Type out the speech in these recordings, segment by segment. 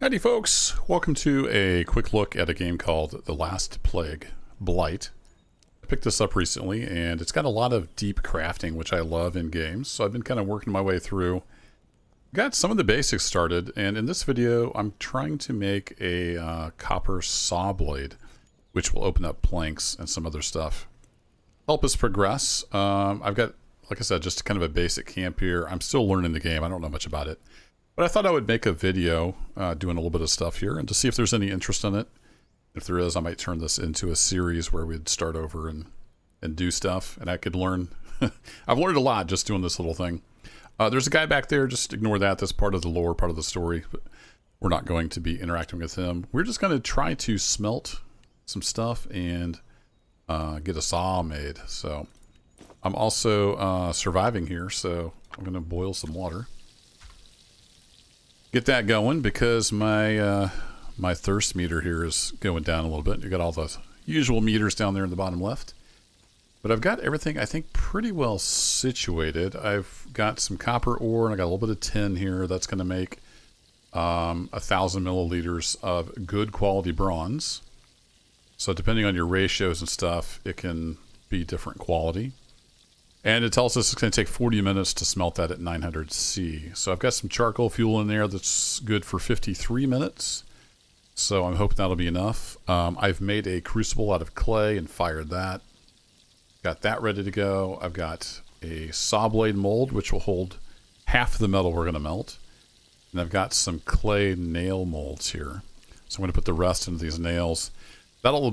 Howdy folks, welcome to a quick look at a game called The Last Plague, Blight. I picked this up recently and it's got a lot of deep crafting, which I love in games, so I've been kind of working my way through. Got some of the basics started, and in this video I'm trying to make a copper saw blade, which will open up planks and some other stuff. Help us progress. I've got, like I said, just kind of a basic camp here. I'm still learning the game, I don't know much about it. But I thought I would make a video doing a little bit of stuff here and to see if there's any interest in it. If there is, I might turn this into a series where we'd start over and do stuff. And I could learn. I've learned a lot just doing this little thing. There's a guy back there. Just ignore that. That's part of the lore, part of the story. But we're not going to be interacting with him. We're just going to try to smelt some stuff and get a saw made. So I'm also surviving here. So I'm going to boil some water. Get that going because my my thirst meter here is going down a little bit. You got all the usual meters down there in the bottom left, but I've got everything I think pretty well situated. I've got some copper ore and I got a little bit of tin here. That's going to make 1,000 milliliters of good quality bronze. So depending on your ratios and stuff, it can be different quality. And it tells us it's going to take 40 minutes to smelt that at 900 C. So I've got some charcoal fuel in there that's good for 53 minutes. So I'm hoping that'll be enough. I've made a crucible out of clay and fired that. Got that ready to go. I've got a saw blade mold, which will hold half the metal we're going to melt. And I've got some clay nail molds here. So I'm going to put the rest into these nails. That'll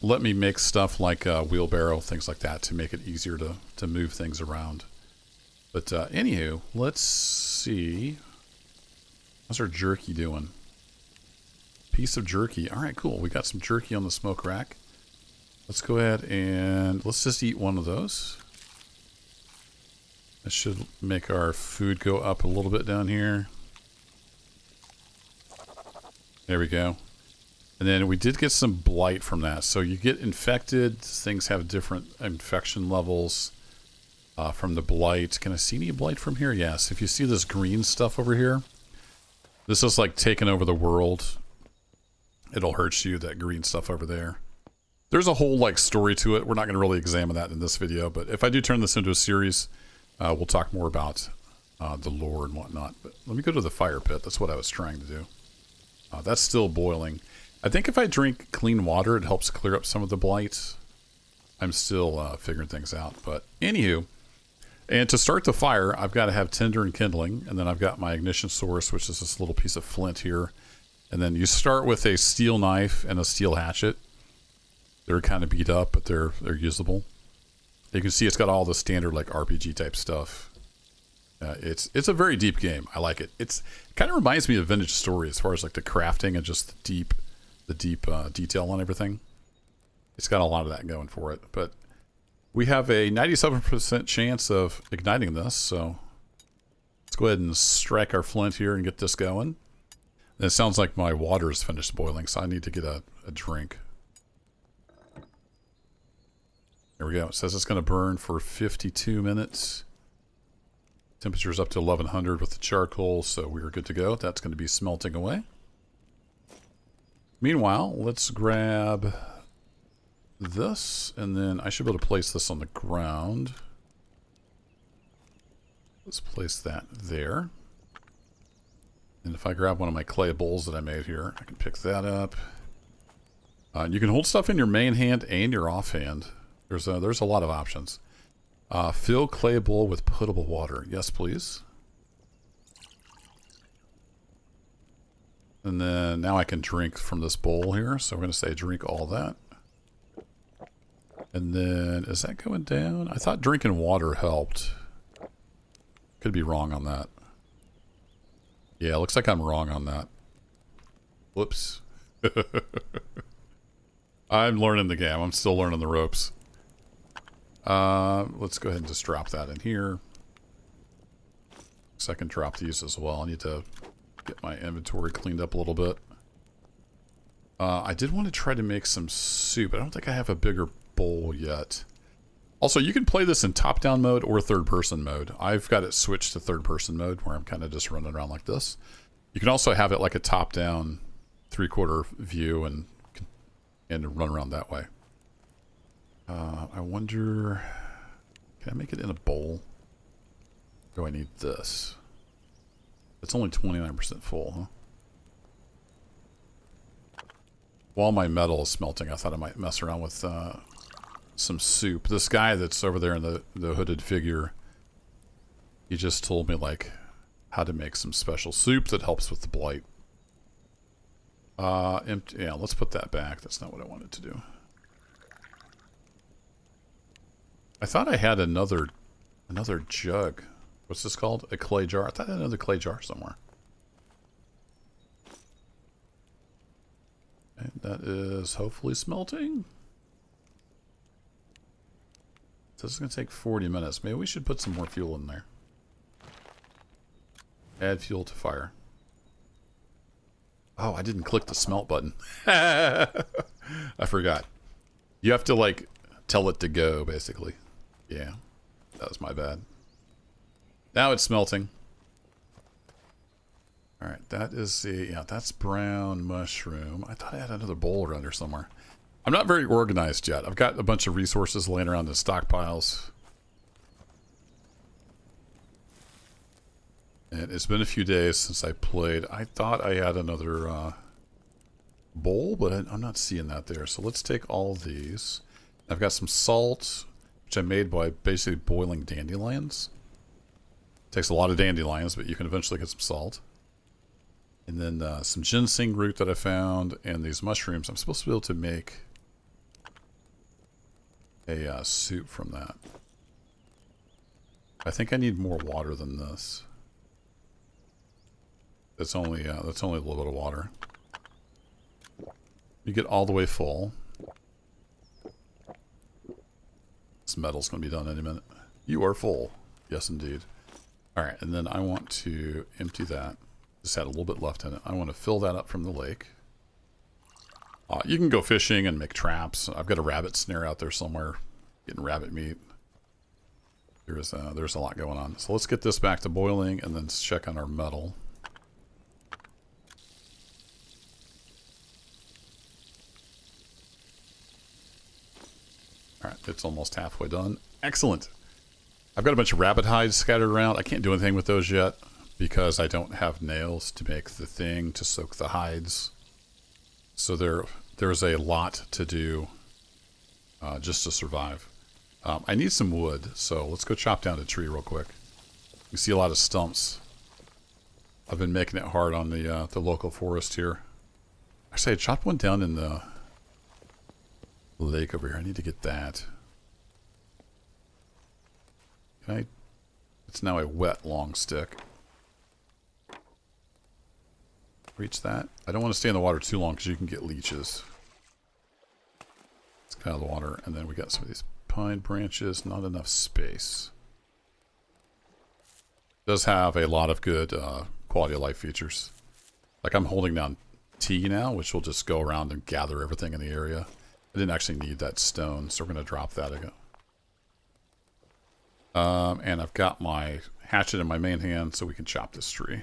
let me make stuff like a wheelbarrow, things like that, to make it easier to move things around. But anywho, let's see. How's our jerky doing? Piece of jerky. All right, cool. We got some jerky on the smoke rack. Let's go ahead and let's just eat one of those. That should make our food go up a little bit down here. There we go. And then we did get some blight from that. So you get infected. Things have different infection levels from the blight. Can I see any blight from here? Yes. If you see this green stuff over here, this is like taking over the world. It'll hurt you, that green stuff over there. There's a whole like story to it. We're not going to really examine that in this video. But if I do turn this into a series, we'll talk more about the lore and whatnot. But let me go to the fire pit. That's what I was trying to do. That's still boiling. I think if I drink clean water, it helps clear up some of the blight. I'm still figuring things out. But anywho, and to start the fire, I've got to have tinder and kindling. And then I've got my ignition source, which is this little piece of flint here. And then you start with a steel knife and a steel hatchet. They're kind of beat up, but they're usable. You can see it's got all the standard like RPG type stuff. It's a very deep game. I like it. It kind of reminds me of Vintage Story as far as like the crafting and just the deep detail on everything. It's got a lot of that going for it. But we have a 97% chance of igniting this, so let's go ahead and strike our flint here and get this going. And it sounds like my water is finished boiling, so I need to get a drink. There we go. It says it's going to burn for 52 minutes. Temperature's up to 1100 with the charcoal, so we're good to go. That's going to be smelting away. Meanwhile, let's grab this, and then I should be able to place this on the ground. Let's place that there. And if I grab one of my clay bowls that I made here, I can pick that up. You can hold stuff in your main hand and your offhand. There's a lot of options. Fill clay bowl with potable water. Yes, please. And then now I can drink from this bowl here. So we're going to say drink all that. And then is that going down? I thought drinking water helped. Could be wrong on that. Yeah, looks like I'm wrong on that. Whoops. I'm learning the game. I'm still learning the ropes. Let's go ahead and just drop that in here. So I can drop these as well. I need to get my inventory cleaned up a little bit. I did want to try to make some soup. I don't think I have a bigger bowl yet. Also, you can play this in top-down mode or third-person mode. I've got it switched to third-person mode where I'm kind of just running around like this. You can also have it like a top-down 3/4 view and run around that way. I wonder, can I make it in a bowl? Or do I need this? It's only 29% full, huh? While my metal is smelting, I thought I might mess around with some soup. This guy that's over there in the hooded figure, he just told me like how to make some special soup that helps with the blight. Yeah, let's put that back. That's not what I wanted to do. I thought I had another jug. What's this called? A clay jar. I thought I had another clay jar somewhere. And that is hopefully smelting. So this is going to take 40 minutes. Maybe we should put some more fuel in there. Add fuel to fire. Oh, I didn't click the smelt button. I forgot. You have to, like, tell it to go, basically. Yeah, that was my bad. Now it's smelting. Alright, that is the... Yeah, that's brown mushroom. I thought I had another bowl around here somewhere. I'm not very organized yet. I've got a bunch of resources laying around in stockpiles. And it's been a few days since I played. I thought I had another bowl, but I'm not seeing that there. So let's take all these. I've got some salt, which I made by basically boiling dandelions. Takes a lot of dandelions, but you can eventually get some salt. And then some ginseng root that I found, and these mushrooms. I'm supposed to be able to make a soup from that. I think I need more water than this. That's only a little bit of water. You get all the way full. This metal's going to be done any minute. You are full. Yes, indeed. Alright, and then I want to empty that. Just had a little bit left in it. I want to fill that up from the lake. You can go fishing and make traps. I've got a rabbit snare out there somewhere. Getting rabbit meat. There's a lot going on. So let's get this back to boiling and then check on our metal. Alright, it's almost halfway done. Excellent! I've got a bunch of rabbit hides scattered around. I can't do anything with those yet because I don't have nails to make the thing to soak the hides. So there's a lot to do just to survive. I need some wood, so let's go chop down a tree real quick. You see a lot of stumps. I've been making it hard on the local forest here. Actually, I chopped one down in the lake over here. I need to get that. Can I? It's now a wet long stick. Reach that. I don't want to stay in the water too long because you can get leeches. Let's get out of the water, and then we got some of these pine branches. Not enough space. Does have a lot of good quality of life features. Like I'm holding down T now, which will just go around and gather everything in the area. I didn't actually need that stone, so we're going to drop that again. And I've got my hatchet in my main hand, so we can chop this tree.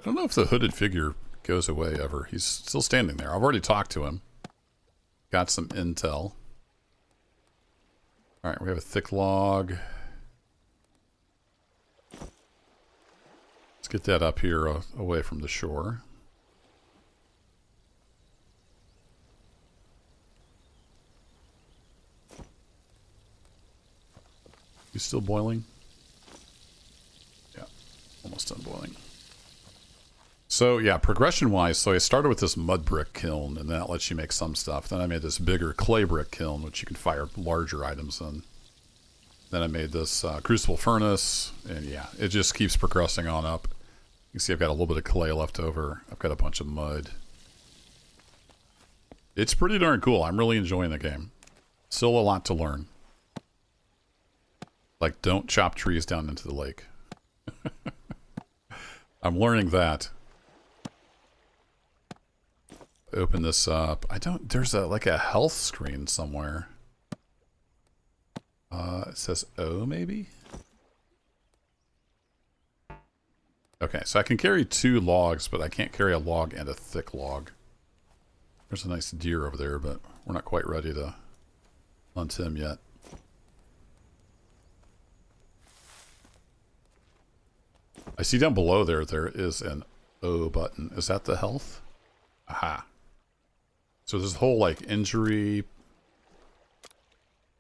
I don't know if the hooded figure goes away ever. He's still standing there. I've already talked to him. Got some intel. Alright, we have a thick log. Let's get that up here away from the shore. You still boiling? Yeah, almost done boiling. So yeah, progression-wise, so I started with this mud brick kiln, and that lets you make some stuff. Then I made this bigger clay brick kiln, which you can fire larger items in. Then I made this crucible furnace, and yeah, it just keeps progressing on up. You can see I've got a little bit of clay left over. I've got a bunch of mud. It's pretty darn cool. I'm really enjoying the game. Still a lot to learn. Like, don't chop trees down into the lake. I'm learning that. open this up. There's like a health screen somewhere. It says O maybe? Okay, so I can carry 2 logs, but I can't carry a log and a thick log. There's a nice deer over there, but we're not quite ready to hunt him yet. I see down below there is an O button. Is that the health? Aha. So there's a whole like injury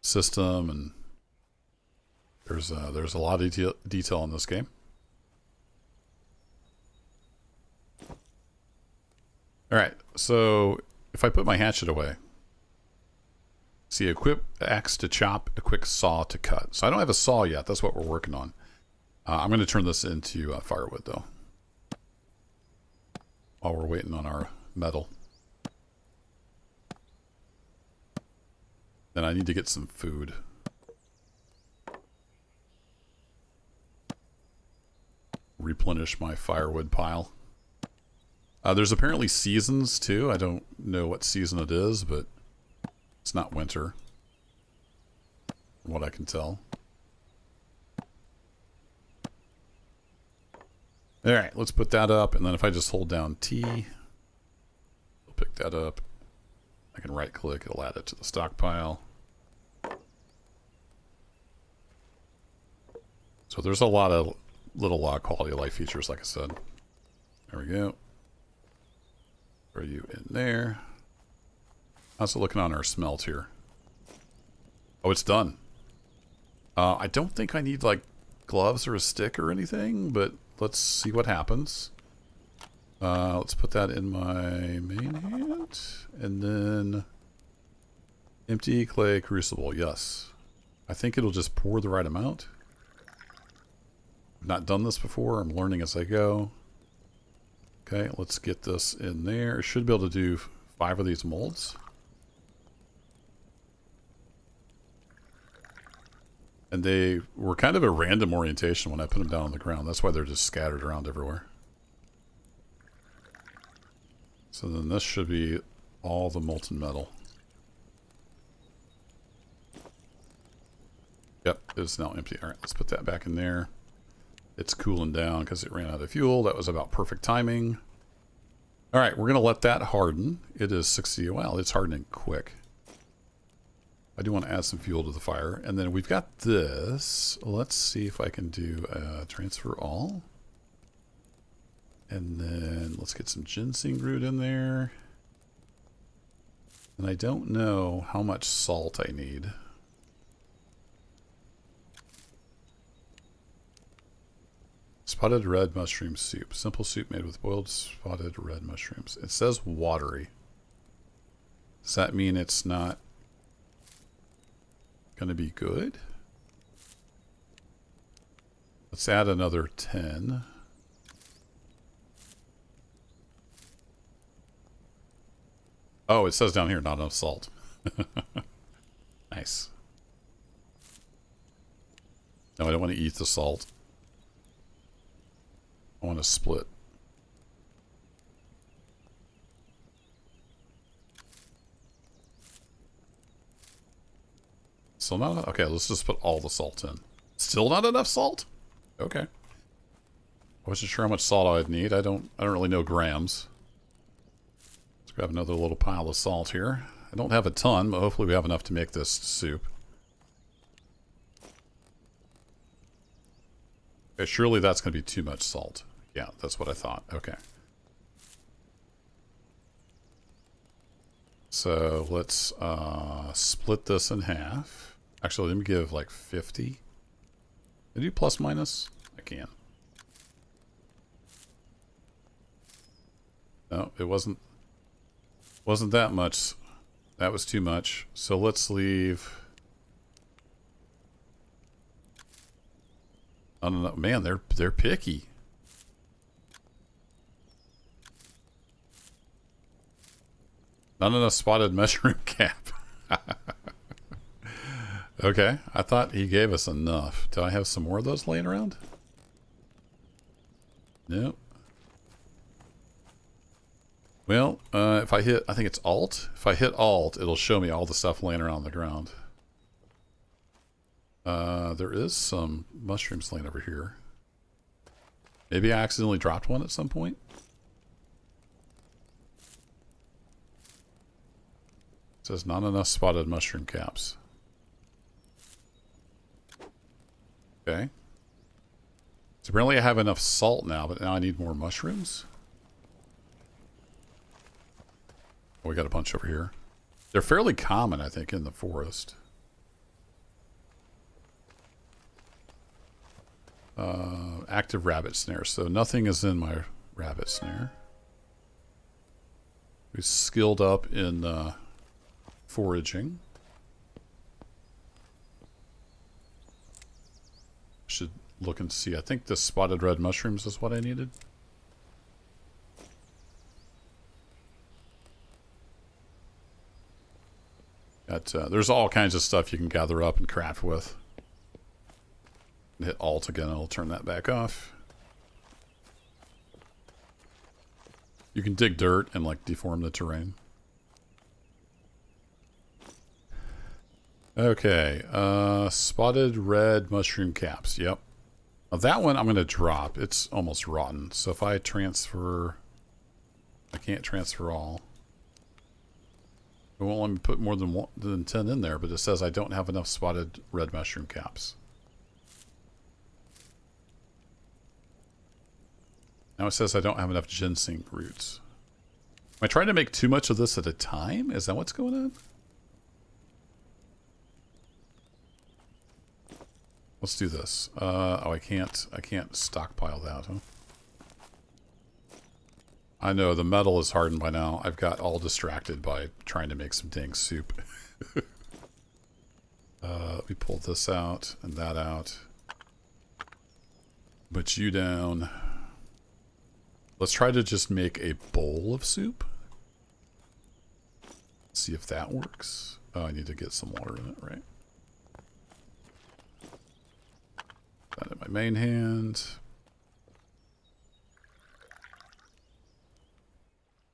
system, and there's a lot of detail in this game. Alright, so if I put my hatchet away, see, equip axe to chop, equip saw to cut. So I don't have a saw yet. That's what we're working on. I'm going to turn this into firewood, though, while we're waiting on our metal. Then I need to get some food. Replenish my firewood pile. There's apparently seasons, too. I don't know what season it is, but it's not winter, from what I can tell. Alright, let's put that up, and then if I just hold down T, we'll pick that up. I can right-click, it'll add it to the stockpile. So there's a lot of little quality of life features, like I said. There we go. Throw you in there. How's it looking on our smelt here? Oh, it's done. I don't think I need, like, gloves or a stick or anything, but let's see what happens. Let's put that in my main hand. And then empty clay crucible. Yes. I think it'll just pour the right amount. I've not done this before. I'm learning as I go. Okay, let's get this in there. Should be able to do 5 of these molds. And they were kind of a random orientation when I put them down on the ground. That's why they're just scattered around everywhere. So then this should be all the molten metal. Yep, it's now empty. All right, let's put that back in there. It's cooling down because it ran out of fuel. That was about perfect timing. All right, we're going to let that harden. It is 60. Wow, it's hardening quick. I do want to add some fuel to the fire. And then we've got this. Let's see if I can do transfer all. And then let's get some ginseng root in there. And I don't know how much salt I need. Spotted red mushroom soup. Simple soup made with boiled spotted red mushrooms. It says watery. Does that mean it's not going to be good? Let's add another 10. Oh, it says down here not enough salt. Nice. No, I don't want to eat the salt. I want to split. Still not enough? Okay, let's just put all the salt in. Still not enough salt? Okay. I wasn't sure how much salt I'd need. I don't really know grams. Let's grab another little pile of salt here. I don't have a ton, but hopefully we have enough to make this soup. Okay, surely that's going to be too much salt. Yeah, that's what I thought. Okay. So let's split this in half. Actually, let me give like 50. Can I do plus minus? I can. No, it wasn't that much. That was too much. So let's leave. I don't know. Man, they're picky. Not enough spotted mushroom cap. Okay, I thought he gave us enough. Do I have some more of those laying around? Nope. Well, if I hit, I think it's Alt. If I hit Alt, it'll show me all the stuff laying around the ground. There is some mushrooms laying over here. Maybe I accidentally dropped one at some point. It says not enough spotted mushroom caps. Okay. So apparently I have enough salt now, but now I need more mushrooms. Oh, we got a bunch over here. They're fairly common, I think, in the forest. Active rabbit snare. So nothing is in my rabbit snare. We skilled up in foraging. Should look and see. I think the spotted red mushrooms is what I needed. There's all kinds of stuff you can gather up and craft with. Hit Alt again, I'll turn that back off. You can dig dirt and like deform the terrain. Okay, spotted red mushroom caps. Yep. Now that one I'm going to drop. It's almost rotten. So if I transfer, I can't transfer all. It won't let me put more than 10 in there, but it says I don't have enough spotted red mushroom caps. Now it says I don't have enough ginseng roots. Am I trying to make too much of this at a time? Is that what's going on? Let's do this. Oh, I can't stockpile that, huh? I know, the metal is hardened by now. I've got all distracted by trying to make some dang soup. Let me pull this out and that out. Put you down. Let's try to just make a bowl of soup. See if that works. Oh, I need to get some water in it, right? That in my main hand.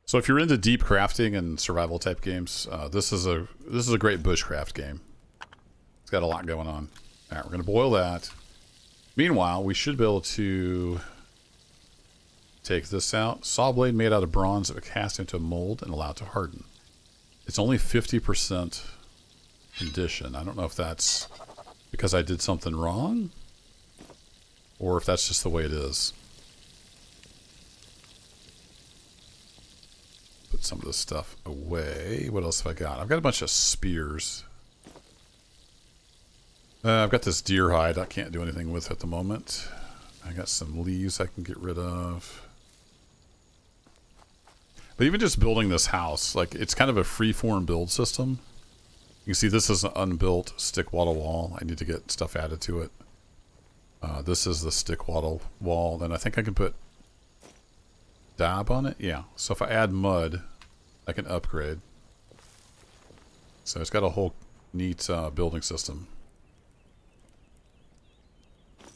So if you're into deep crafting and survival type games, this is a great bushcraft game. It's got a lot going on. All right, we're gonna boil that. Meanwhile, we should be able to take this out. Saw blade made out of bronze that would cast into a mold and allow it to harden. It's only 50% condition. I don't know if that's because I did something wrong or if that's just the way it is. Put some of this stuff away. What else have I got? I've got a bunch of spears. I've got this deer hide I can't do anything with at the moment. I got some leaves I can get rid of. But even just building this house, like, it's kind of a free-form build system. You can see this is an unbuilt stick wattle wall. I need to get stuff added to it. This is the stick wattle wall. Then I think I can put dab on it. Yeah. So if I add mud, I can upgrade. So it's got a whole neat building system.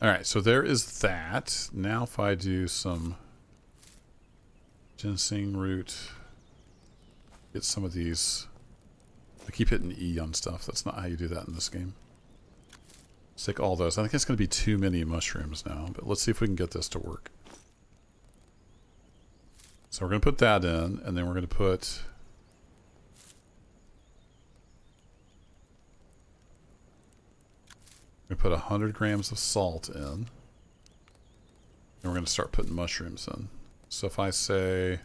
Alright, so there is that. Now if I do some ginseng root, get some of these. I keep hitting E on stuff. That's not how you do that in this game. Let's take all those. I think it's going to be too many mushrooms now, but let's see if we can get this to work. So we're going to put that in, and then we're going to put... we put 100 grams of salt in. And we're going to start putting mushrooms in. So if I say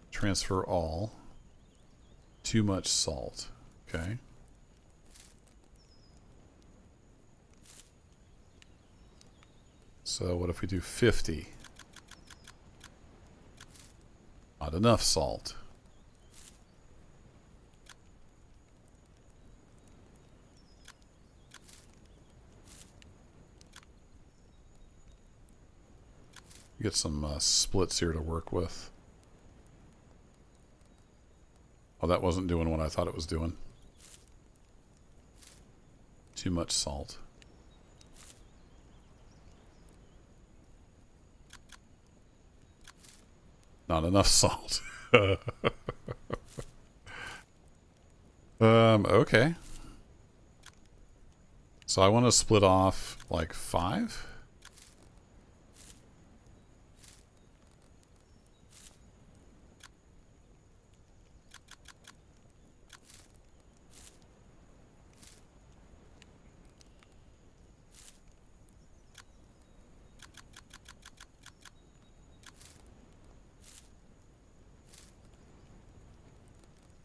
transfer all, too much salt, okay. So what if we do 50? Not enough salt. Get some splits here to work with. Oh, that wasn't doing what I thought it was doing. Too much salt. Not enough salt. Okay. So I want to split off like 5.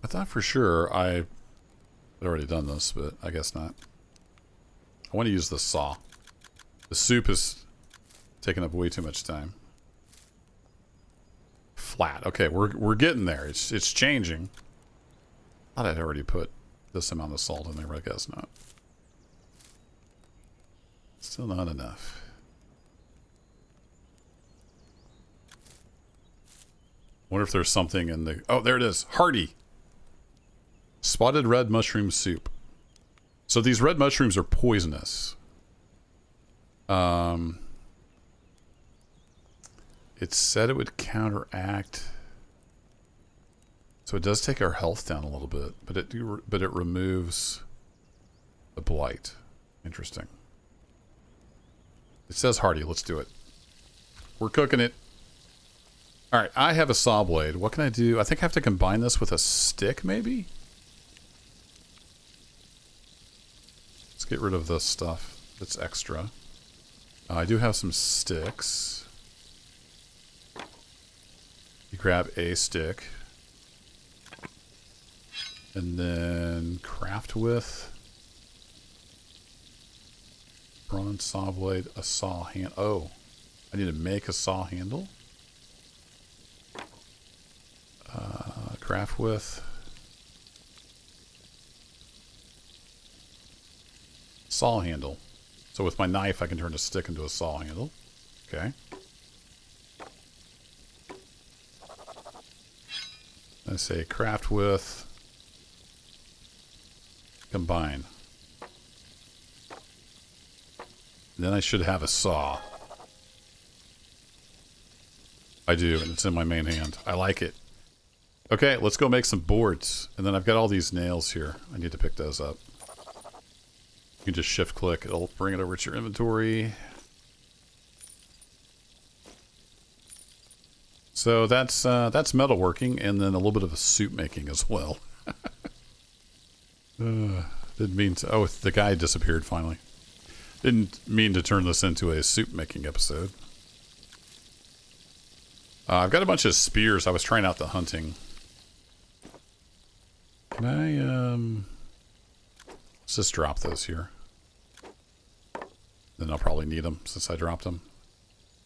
I thought for sure I had already done this, but I guess not. I want to use the saw. The soup is taking up way too much time. Flat. Okay, we're getting there. It's changing. I thought I'd already put this amount of salt in there, but I guess not. Still not enough. Wonder if there's something in the... Oh, there it is. Hearty. Spotted red mushroom soup. So these red mushrooms are poisonous. It said it would counteract. So it does take our health down a little bit, but it removes the blight. Interesting. It says hearty. Let's do it. We're cooking it. All right, I have a saw blade. What can I do? I think I have to combine this with a stick, maybe? Let's get rid of this stuff that's extra. I do have some sticks. You grab a stick. And then craft with bronze saw blade, a saw hand. Oh, I need to make a saw handle. Craft with saw handle. So with my knife, I can turn a stick into a saw handle. Okay. I say craft with combine. Then I should have a saw. I do, and it's in my main hand. I like it. Okay, let's go make some boards. And then I've got all these nails here. I need to pick those up. You can just shift click. It'll bring it over to your inventory. So that's metalworking, and then a little bit of a soup making as well. Didn't mean to... Oh, the guy disappeared finally. Didn't mean to turn this into a soup making episode. I've got a bunch of spears. I was trying out the hunting. Can I, let's just drop those here. Then I'll probably need them since I dropped them.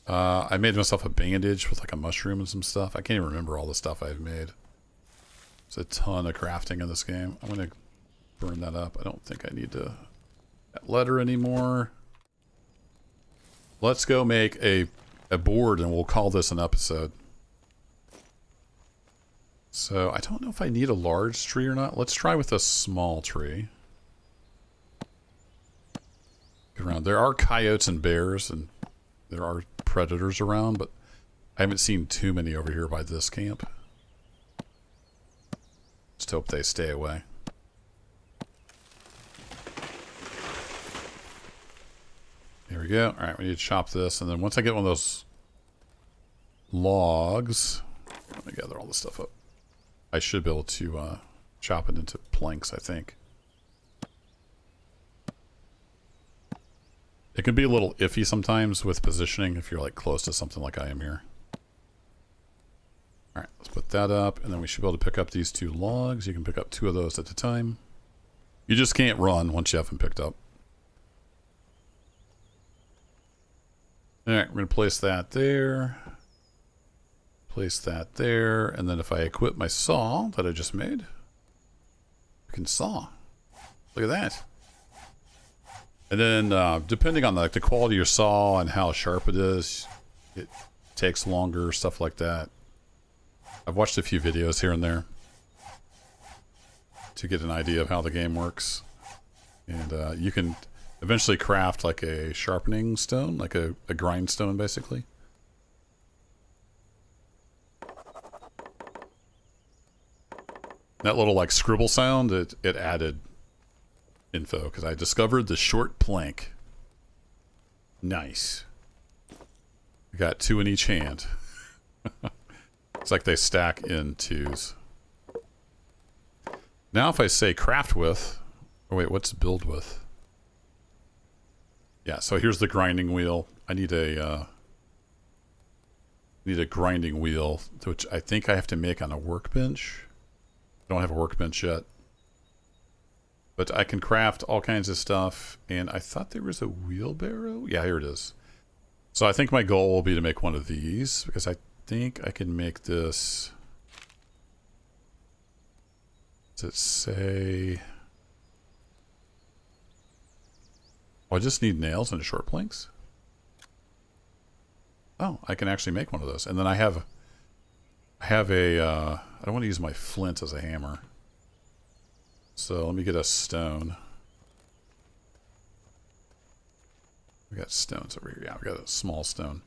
I made myself a bandage with like a mushroom and some stuff. I can't even remember all the stuff I've made. There's a ton of crafting in this game. I'm going to burn that up. I don't think I need to that letter anymore. Let's go make a board and we'll call this an episode. So I don't know if I need a large tree or not. Let's try with a small tree. Get around. There are coyotes and bears and there are predators around, but I haven't seen too many over here by this camp. Just hope they stay away. There we go. Alright, we need to chop this, and then once I get one of those logs, let me gather all this stuff up. I should be able to chop it into planks, I think. It can be a little iffy sometimes with positioning if you're like close to something like I am here. Alright, let's put that up, and then we should be able to pick up these 2 logs. You can pick up 2 of those at a time. You just can't run once you have them picked up. Alright, we're going to place that there. Place that there, and then if I equip my saw that I just made, I can saw. Look at that. And then, depending on the quality of your saw and how sharp it is, it takes longer, stuff like that. I've watched a few videos here and there to get an idea of how the game works. And you can eventually craft like a sharpening stone, like a grindstone, basically. That little like scribble sound, it added info because I discovered the short plank. Nice. We got 2 in each hand. It's like they stack in 2s. Now if I say craft with, oh wait, what's build with? Yeah, so here's the grinding wheel. I need a grinding wheel, which I think I have to make on a workbench. I don't have a workbench yet. But I can craft all kinds of stuff, and I thought there was a wheelbarrow. Yeah, here it is. So I think my goal will be to make one of these, because I think I can make this... Does it say... Oh, I just need nails and short planks? Oh, I can actually make one of those. And then I have a... I don't want to use my flint as a hammer. So let me get a stone. We got stones over here. Yeah, we got a small stone.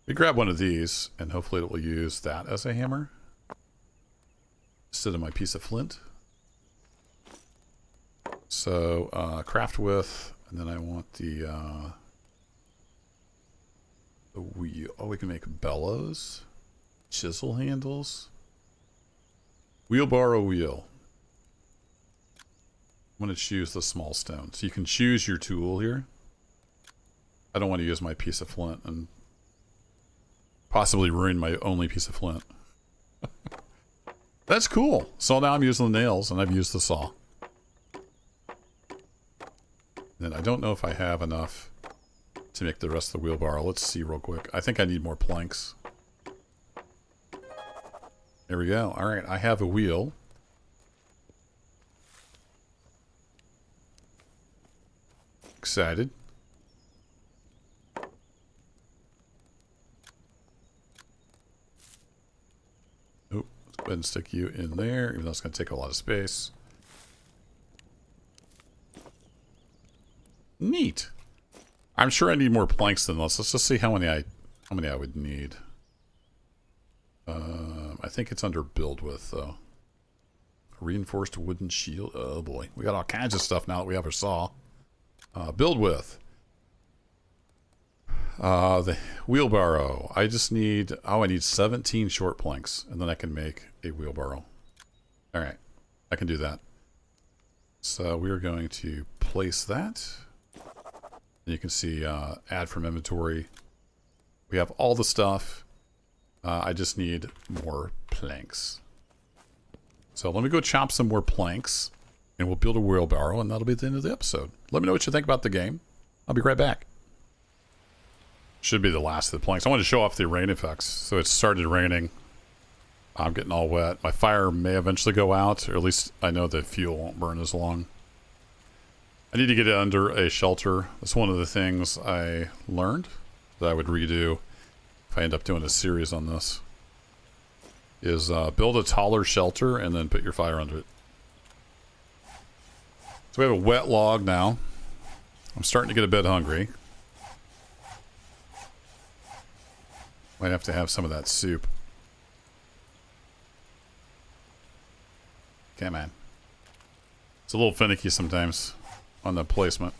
We grab one of these, and hopefully it will use that as a hammer instead of my piece of flint. So craft with, and then I want the wheel. Oh, we can make bellows, chisel handles, wheelbarrow wheel. I'm going to choose the small stone. So you can choose your tool here. I don't want to use my piece of flint and possibly ruin my only piece of flint. That's cool. So now I'm using the nails and I've used the saw. And I don't know if I have enough to make the rest of the wheelbarrow. Let's see real quick. I think I need more planks. There we go. All right, I have a wheel. Excited. Oh, let's go ahead and stick you in there, even though it's going to take a lot of space. Neat. I'm sure I need more planks than this. Let's just see how many I would need. I think it's under build with though. A reinforced wooden shield. Oh boy, we got all kinds of stuff now that we have our saw. Build with. The wheelbarrow. I just need... Oh, I need 17 short planks. And then I can make a wheelbarrow. Alright. I can do that. So we are going to place that. And you can see add from inventory. We have all the stuff. I just need more planks. So let me go chop some more planks. And we'll build a wheelbarrow, and that'll be the end of the episode. Let me know what you think about the game. I'll be right back. Should be the last of the planks. I wanted to show off the rain effects. So it started raining. I'm getting all wet. My fire may eventually go out, or at least I know the fuel won't burn as long. I need to get it under a shelter. That's one of the things I learned that I would redo if I end up doing a series on this. Is build a taller shelter and then put your fire under it. So we have a wet log now. I'm starting to get a bit hungry. Might have to have some of that soup. Come on. It's a little finicky sometimes on the placement.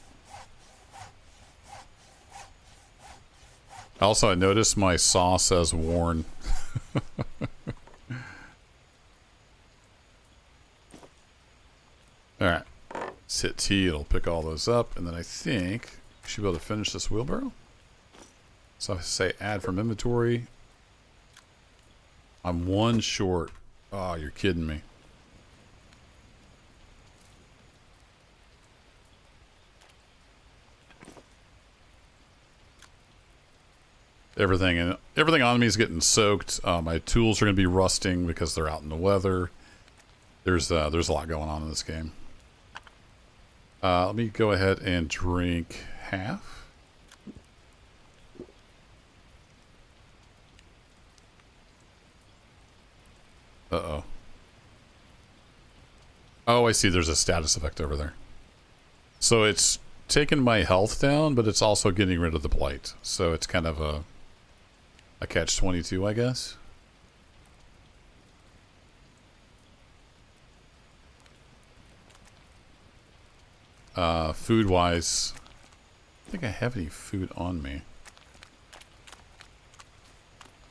Also, I noticed my saw says worn. Alright. Let's hit T, it'll pick all those up, and then I think we should be able to finish this wheelbarrow. So I say add from inventory. I'm one short. Oh, you're kidding me. Everything on me is getting soaked. My tools are going to be rusting because they're out in the weather. There's a lot going on in this game. Let me go ahead and drink half. Uh-oh. Oh, I see. There's a status effect over there. So it's taking my health down, but it's also getting rid of the blight. So it's kind of a catch-22, I guess. food-wise. I don't think I have any food on me.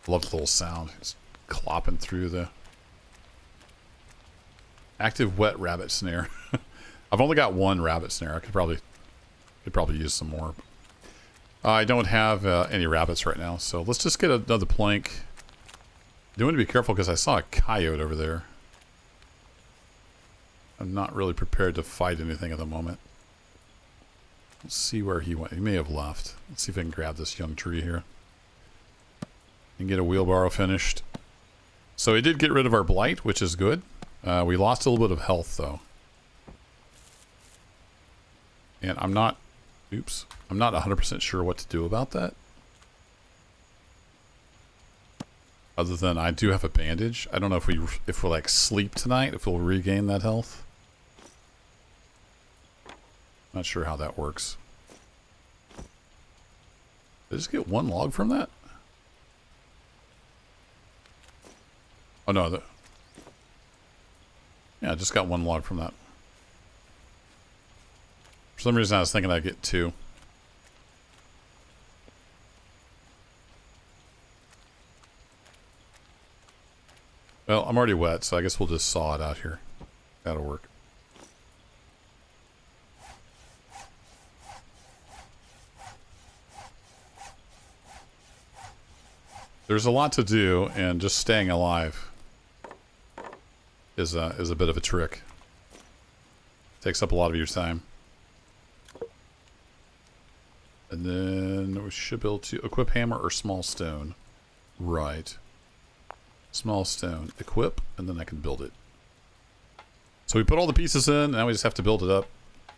I love the little sound. It's clopping through the... Active wet rabbit snare. I've only got one rabbit snare. I could probably use some more. I don't have any rabbits right now, so let's just get another plank. I want to be careful because I saw a coyote over there. I'm not really prepared to fight anything at the moment. Let's see where he went. He may have left. Let's see if I can grab this young tree here and get a wheelbarrow finished. So he did get rid of our blight, which is good. We lost a little bit of health though. And I'm not 100% sure what to do about that. Other than I do have a bandage. I don't know if we like sleep tonight, if we'll regain that health. Not sure how that works. Did I just get one log from that? Oh no, yeah, I just got one log from that. For some reason I was thinking I'd get two. Well, I'm already wet, so I guess we'll just saw it out here. That'll work. There's a lot to do, and just staying alive is a bit of a trick. Takes up a lot of your time. And then we should be able to equip hammer or small stone. Right. Small stone. Equip, and then I can build it. So we put all the pieces in, now we just have to build it up.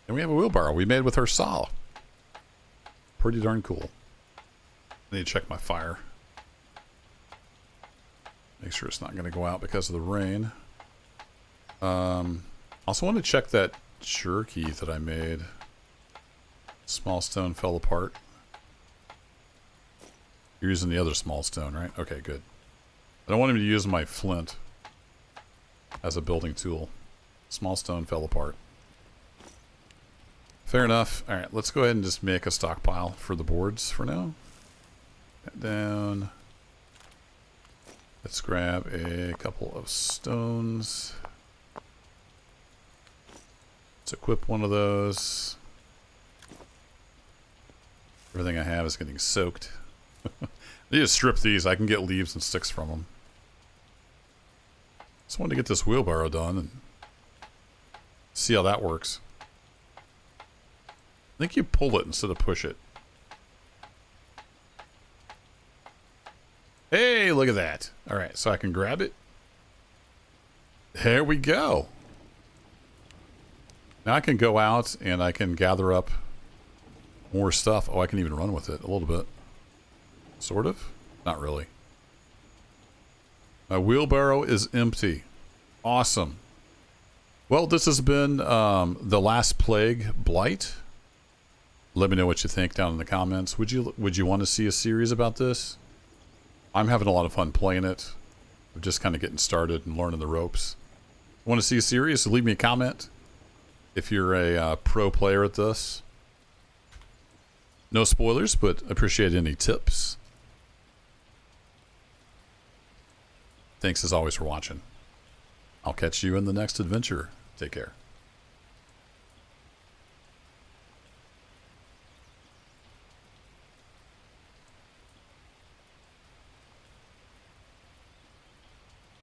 And we have a wheelbarrow we made with our saw. Pretty darn cool. I need to check my fire. Make sure it's not going to go out because of the rain. Also want to check that jerky that I made. Small stone fell apart. You're using the other small stone, right? Okay, good. I don't want him to use my flint as a building tool. Small stone fell apart. Fair enough. Alright, let's go ahead and just make a stockpile for the boards for now. That down. Let's grab a couple of stones. Let's equip one of those. Everything I have is getting soaked. I need to strip these. I can get leaves and sticks from them. Just wanted to get this wheelbarrow done and see how that works. I think you pull it instead of push it. Hey, look at that. Alright, so I can grab it. There we go. Now I can go out and I can gather up more stuff. Oh, I can even run with it a little bit. Sort of. Not really. My wheelbarrow is empty. Awesome. Well, this has been The Last Plague Blight. Let me know what you think down in the comments. Would you want to see a series about this? I'm having a lot of fun playing it. I'm just kind of getting started and learning the ropes. Want to see a series? Leave me a comment if you're a pro player at this. No spoilers, but appreciate any tips. Thanks as always for watching. I'll catch you in the next adventure. Take care.